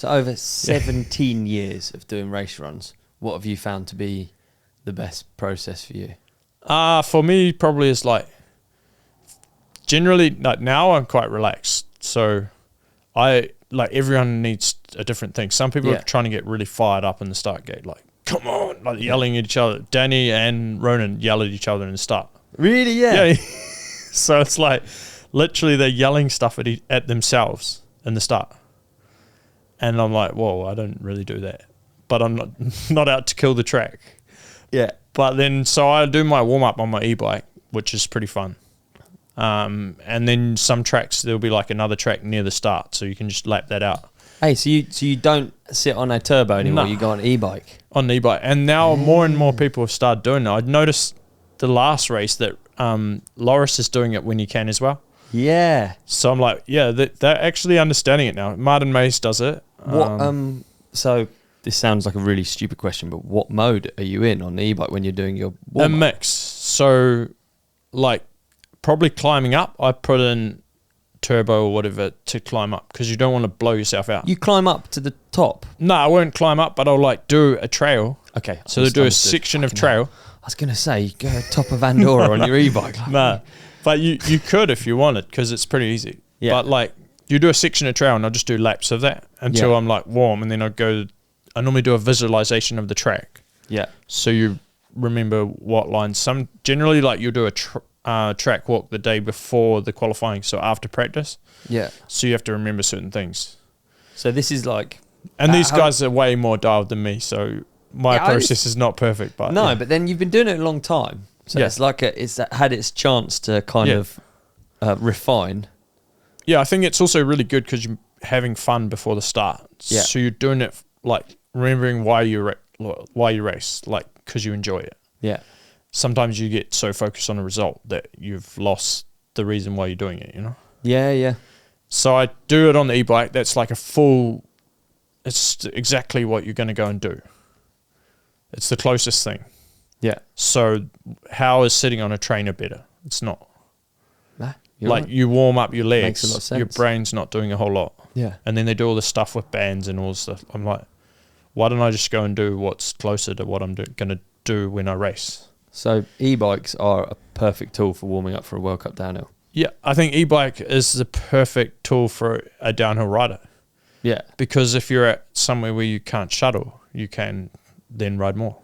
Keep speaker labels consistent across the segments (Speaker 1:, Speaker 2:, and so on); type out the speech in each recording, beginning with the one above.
Speaker 1: So over 17 years of doing race runs, what have you found to be the best process for you?
Speaker 2: For me, probably is like, generally, like now I'm quite relaxed. So everyone needs a different thing. Some people are trying to get really fired up in the start gate, like, come on, like yelling at each other. Danny and Ronan yell at each other in the start.
Speaker 1: Really? Yeah.
Speaker 2: So it's like, literally they're yelling stuff at themselves in the start. And I'm like, whoa, I don't really do that. But I'm not out to kill the track.
Speaker 1: Yeah.
Speaker 2: But then, so I do my warm-up on my e-bike, which is pretty fun. And then some tracks, there'll be like another track near the start, so you can just lap that out.
Speaker 1: Hey, so you don't sit on a turbo anymore, you go on e-bike?
Speaker 2: On the e-bike. And now more and more people have started doing it. I noticed the last race that Loris is doing it when he can as well.
Speaker 1: Yeah.
Speaker 2: So I'm like, yeah, they're actually understanding it now. Martin Maes does it.
Speaker 1: So this sounds like a really stupid question, but what mode are you in on the e-bike when you're doing your warm-up?
Speaker 2: A mix. So, like, probably climbing up, I put in turbo or whatever to climb up because you don't want to blow yourself out.
Speaker 1: You climb up to the top?
Speaker 2: No, I won't climb up, but I'll like do a trail.
Speaker 1: Okay.
Speaker 2: So they'll do a section of trail.
Speaker 1: I was going to say, you go top of Andorra on your e-bike. Like,
Speaker 2: nah, but you could if you wanted because it's pretty easy.
Speaker 1: Yeah.
Speaker 2: But like you do a section of trail and I'll just do laps of that until I'm like warm, and then I normally do a visualization of the track.
Speaker 1: Yeah.
Speaker 2: So you remember what lines. Generally like you'll do a track walk the day before the qualifying, so after practice.
Speaker 1: Yeah.
Speaker 2: So you have to remember certain things.
Speaker 1: So this is like...
Speaker 2: And these guys are way more dialed than me, so my process is not perfect. But
Speaker 1: no, but then you've been doing it a long time. So it's like it's had its chance to kind of refine.
Speaker 2: Yeah, I think it's also really good because you're having fun before the start.
Speaker 1: Yeah.
Speaker 2: So you're doing it like remembering why you race, like because you enjoy it.
Speaker 1: Yeah.
Speaker 2: Sometimes you get so focused on a result that you've lost the reason why you're doing it, you know?
Speaker 1: Yeah, yeah.
Speaker 2: So I do it on the e-bike. That's like it's exactly what you're going to go and do. It's the closest thing.
Speaker 1: Yeah.
Speaker 2: So how is sitting on a trainer better? It's not.
Speaker 1: Nah,
Speaker 2: like you warm up your legs.
Speaker 1: Makes a lot of sense.
Speaker 2: Your brain's not doing a whole lot.
Speaker 1: Yeah.
Speaker 2: And then they do all this stuff with bands and all this stuff. I'm like, why don't I just go and do what's closer to what I'm going to do when I race?
Speaker 1: So e-bikes are a perfect tool for warming up for a World Cup downhill.
Speaker 2: Yeah, I think e-bike is the perfect tool for a downhill rider.
Speaker 1: Yeah.
Speaker 2: Because if you're at somewhere where you can't shuttle, you can then ride more.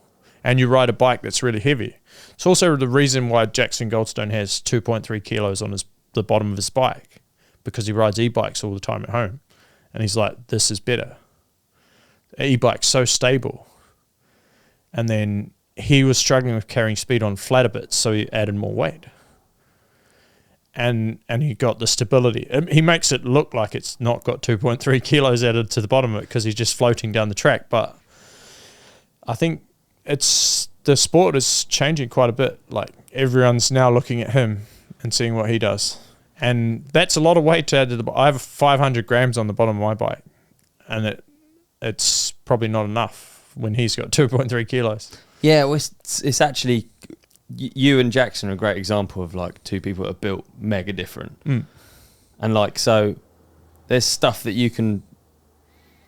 Speaker 2: And you ride a bike that's really heavy. It's also the reason why Jackson Goldstone has 2.3 kilos on the bottom of his bike, because he rides e-bikes all the time at home. And he's like, this is better. E-bike's so stable. And then he was struggling with carrying speed on flatter bits, so he added more weight. And he got the stability. He makes it look like it's not got 2.3 kilos added to the bottom of it because he's just floating down the track. But I think the sport is changing quite a bit. Like everyone's now looking at him and seeing what he does. And that's a lot of weight to add to the bike. I have 500 grams on the bottom of my bike, and it's probably not enough when he's got 2.3 kilos.
Speaker 1: Yeah, well, it's actually, you and Jackson are a great example of like two people that are built mega different.
Speaker 2: Mm.
Speaker 1: And like, so there's stuff that you can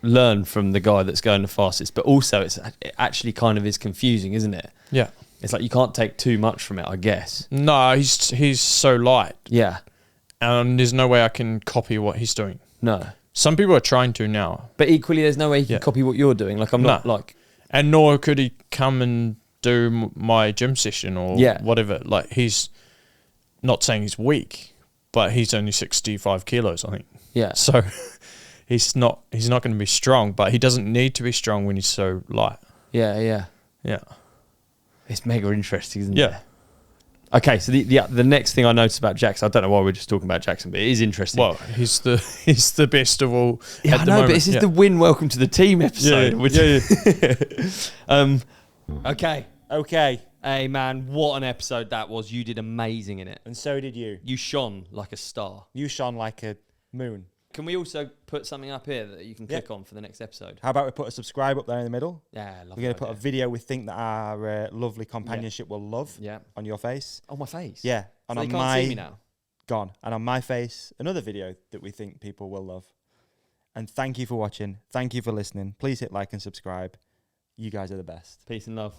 Speaker 1: learn from the guy that's going the fastest, but also it actually kind of is confusing, isn't it?
Speaker 2: Yeah.
Speaker 1: It's like you can't take too much from it, I guess.
Speaker 2: No, he's so light.
Speaker 1: Yeah.
Speaker 2: And there's no way I can copy what he's doing.
Speaker 1: No.
Speaker 2: Some people are trying to now.
Speaker 1: But equally, there's no way you can copy what you're doing. Like, I'm not like...
Speaker 2: And nor could he come and do my gym session or whatever. Like, he's not saying he's weak, but he's only 65 kilos, I think.
Speaker 1: Yeah.
Speaker 2: So he's not going to be strong, but he doesn't need to be strong when he's so light.
Speaker 1: Yeah, yeah.
Speaker 2: Yeah.
Speaker 1: It's mega interesting, isn't it?
Speaker 2: Yeah.
Speaker 1: Okay, so the next thing I noticed about Jackson, I don't know why we're just talking about Jackson, but it is interesting.
Speaker 2: Well, he's the best of all.
Speaker 1: Yeah,
Speaker 2: at
Speaker 1: I
Speaker 2: the
Speaker 1: know,
Speaker 2: moment.
Speaker 1: but this is the Win Welcome to the Team episode.
Speaker 2: Yeah.
Speaker 1: Okay. Hey, man, what an episode that was. You did amazing in it.
Speaker 3: And so did you.
Speaker 1: You shone like a star.
Speaker 3: You shone like a moon.
Speaker 1: Can we also put something up here that you can click on for the next episode?
Speaker 3: How about we put a subscribe up there in the middle?
Speaker 1: Yeah, I love
Speaker 3: We're going to put a video we think that our lovely companionship will love on your face.
Speaker 1: On my face?
Speaker 3: Yeah. And
Speaker 1: So
Speaker 3: on
Speaker 1: they can't see me now?
Speaker 3: Gone. And on my face, another video that we think people will love. And thank you for watching. Thank you for listening. Please hit like and subscribe. You guys are the best.
Speaker 1: Peace and love.